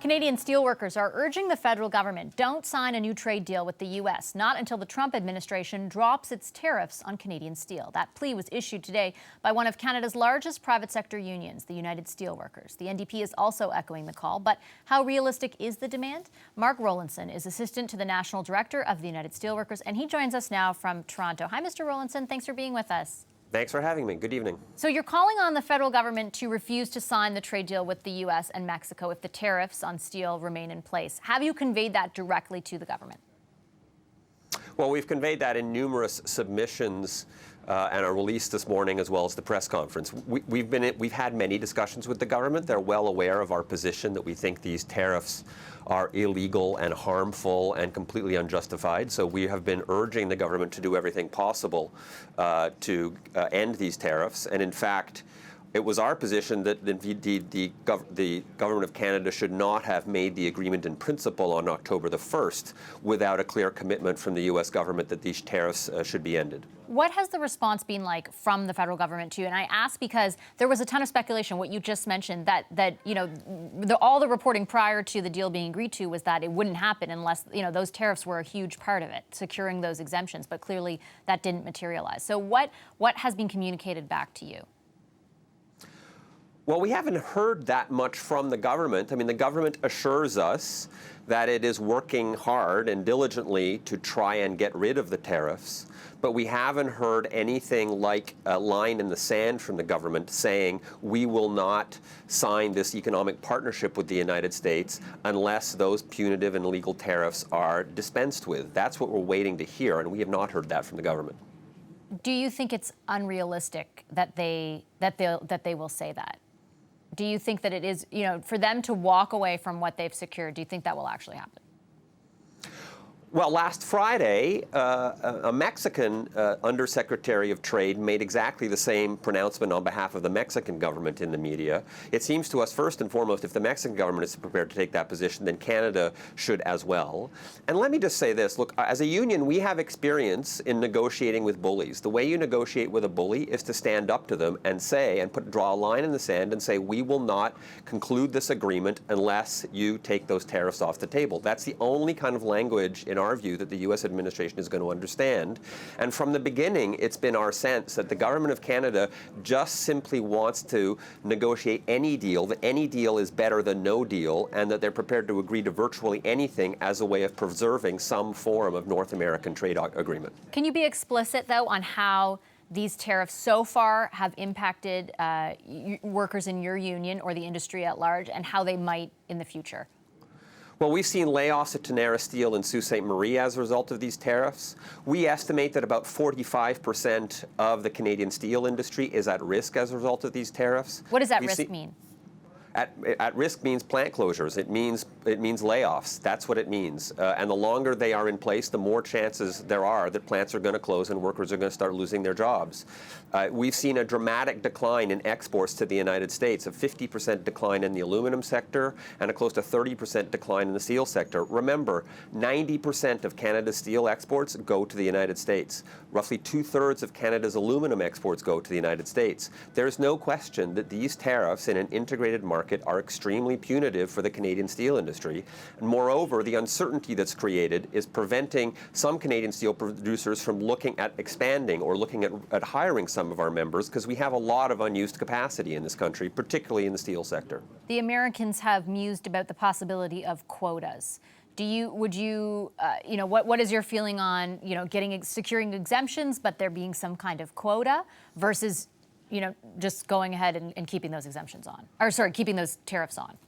Canadian steelworkers are urging the federal government don't sign a new trade deal with the U.S., not until the Trump administration drops its tariffs on Canadian steel. That plea was issued today by one of Canada's largest private sector unions, the United Steelworkers. The NDP is also echoing the call, but how realistic is the demand? Mark Rowlandson is assistant to the national director of the United Steelworkers, and he joins us now from Toronto. Hi, Mr. Rowlandson. Thanks for being with us. Thanks for having me. Good evening. So you're calling on the federal government to refuse to sign the trade deal with the U.S. and Mexico if the tariffs on steel remain in place. Have you conveyed that directly to the government? Well, we've conveyed that in numerous submissions and a release this morning, as well as the press conference. We've had many discussions with the government. They're well aware of our position that we think these tariffs are illegal and harmful and completely unjustified. So we have been urging the government to do everything possible to end these tariffs. And in fact, it was our position that the government of Canada should not have made the agreement in principle on October the 1st without a clear commitment from the U.S. government that these tariffs should be ended. What has the response been like from the federal government to you? And I ask because there was a ton of speculation, what you just mentioned, that you know, all the reporting prior to the deal being agreed to was that it wouldn't happen unless, you know, those tariffs were a huge part of it, securing those exemptions. But clearly that didn't materialize. So what has been communicated back to you? Well, we haven't heard that much from the government. I mean, the government assures us that it is working hard and diligently to try and get rid of the tariffs, but we haven't heard anything like a line in the sand from the government saying we will not sign this economic partnership with the United States unless those punitive and illegal tariffs are dispensed with. That's what we're waiting to hear, and we have not heard that from the government. Do you think it's unrealistic that they will say that? Do you think that it is, you know, for them to walk away from what they've secured, do you think that will actually happen? Well, last Friday, a Mexican undersecretary of trade made exactly the same pronouncement on behalf of the Mexican government in the media. It seems to us, first and foremost, if the Mexican government is prepared to take that position, then Canada should as well. And let me just say this. Look, as a union, we have experience in negotiating with bullies. The way you negotiate with a bully is to stand up to them and say, and draw a line in the sand and say, we will not conclude this agreement unless you take those tariffs off the table. That's the only kind of language in our view that the U.S. administration is going to understand. And from the beginning, it's been our sense that the government of Canada just simply wants to negotiate any deal, that any deal is better than no deal, and that they're prepared to agree to virtually anything as a way of preserving some form of North American trade agreement. Can you be explicit, though, on how these tariffs so far have impacted workers in your union or the industry at large, and how they might in the future? Well, we've seen layoffs at Tenera Steel and Sault Ste. Marie as a result of these tariffs. We estimate that about 45% of the Canadian steel industry is at risk as a result of these tariffs. What does that risk mean? At risk means plant closures. It means layoffs. That's what it means. And the longer they are in place, the more chances there are that plants are going to close and workers are going to start losing their jobs. We've seen a dramatic decline in exports to the United States, a 50% decline in the aluminum sector and a close to 30% decline in the steel sector. Remember, 90% of Canada's steel exports go to the United States. Roughly 2/3 of Canada's aluminum exports go to the United States. There's no question that these tariffs in an integrated market are extremely punitive for the Canadian steel industry. And moreover, the uncertainty that's created is preventing some Canadian steel producers from looking at expanding or looking at hiring some of our members, because we have a lot of unused capacity in this country, particularly in the steel sector. The Americans have mused about the possibility of quotas. What is your feeling on, you know, securing exemptions, but there being some kind of quota versus, you know, just going ahead and keeping those exemptions on, keeping those tariffs on?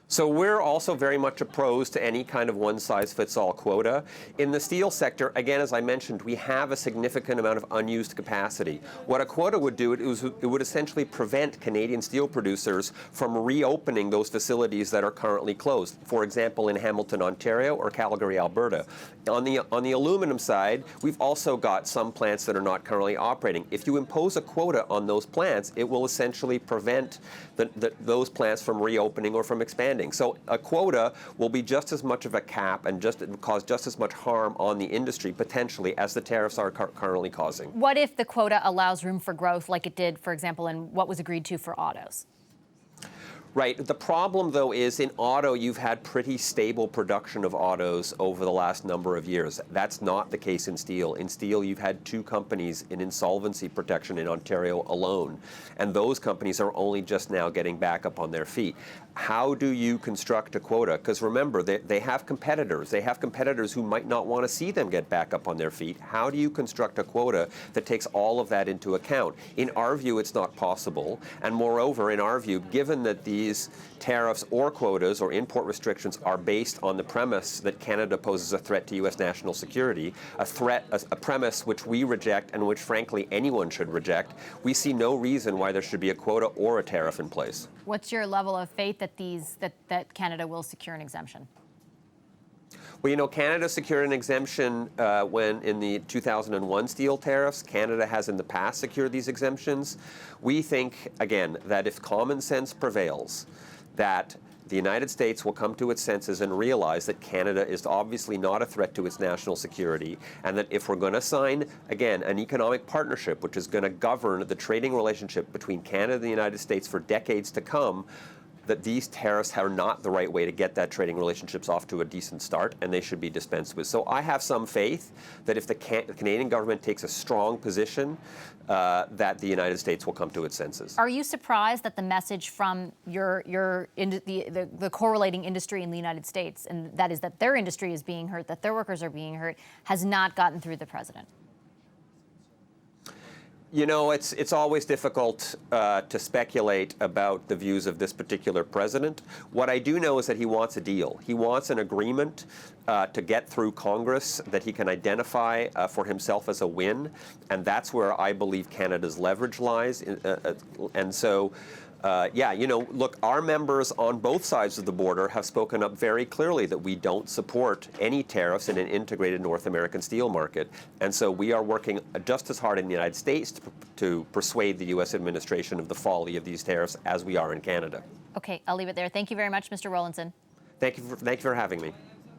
So we're also very much opposed to any kind of one-size-fits-all quota. In the steel sector, again, as I mentioned, we have a significant amount of unused capacity. What a quota would do, it would essentially prevent Canadian steel producers from reopening those facilities that are currently closed, for example, in Hamilton, Ontario, or Calgary, Alberta. On the aluminum side, we've also got some plants that are not currently operating. If you impose a quota on those plants, it will essentially prevent those plants from reopening or from expanding. So a quota will be just as much of a cap and cause just as much harm on the industry, potentially, as the tariffs are currently causing. What if the quota allows room for growth like it did, for example, in what was agreed to for autos? Right. The problem, though, is in auto, you've had pretty stable production of autos over the last number of years. That's not the case in steel. In steel, you've had 2 companies in insolvency protection in Ontario alone, and those companies are only just now getting back up on their feet. How do you construct a quota? Because remember, they have competitors. They have competitors who might not want to see them get back up on their feet. How do you construct a quota that takes all of that into account? In our view, it's not possible. And moreover, in our view, given that these tariffs or quotas or import restrictions are based on the premise that Canada poses a threat to U.S. national security, a premise which we reject and which, frankly, anyone should reject, we see no reason why there should be a quota or a tariff in place. What's your level of faith that that Canada will secure an exemption? Well, you know, Canada secured an exemption when in the 2001 steel tariffs. Canada has in the past secured these exemptions. We think, again, that if common sense prevails, that the United States will come to its senses and realize that Canada is obviously not a threat to its national security, and that if we're going to sign, again, an economic partnership which is going to govern the trading relationship between Canada and the United States for decades to come, that these tariffs are not the right way to get that trading relationships off to a decent start, and they should be dispensed with. So I have some faith that if the Canadian government takes a strong position, that the United States will come to its senses. Are you surprised that the message from the correlating industry in the United States, and that is that their industry is being hurt, that their workers are being hurt, has not gotten through the president? You know, it's always difficult to speculate about the views of this particular president. What I do know is that he wants a deal. He wants an agreement to get through Congress that he can identify for himself as a win, and that's where I believe Canada's leverage lies. And so, yeah, you know, look, our members on both sides of the border have spoken up very clearly that we don't support any tariffs in an integrated North American steel market. And so we are working just as hard in the United States to persuade the U.S. administration of the folly of these tariffs as we are in Canada. Okay, I'll leave it there. Thank you very much, Mr. Rowlandson. Thank you for having me.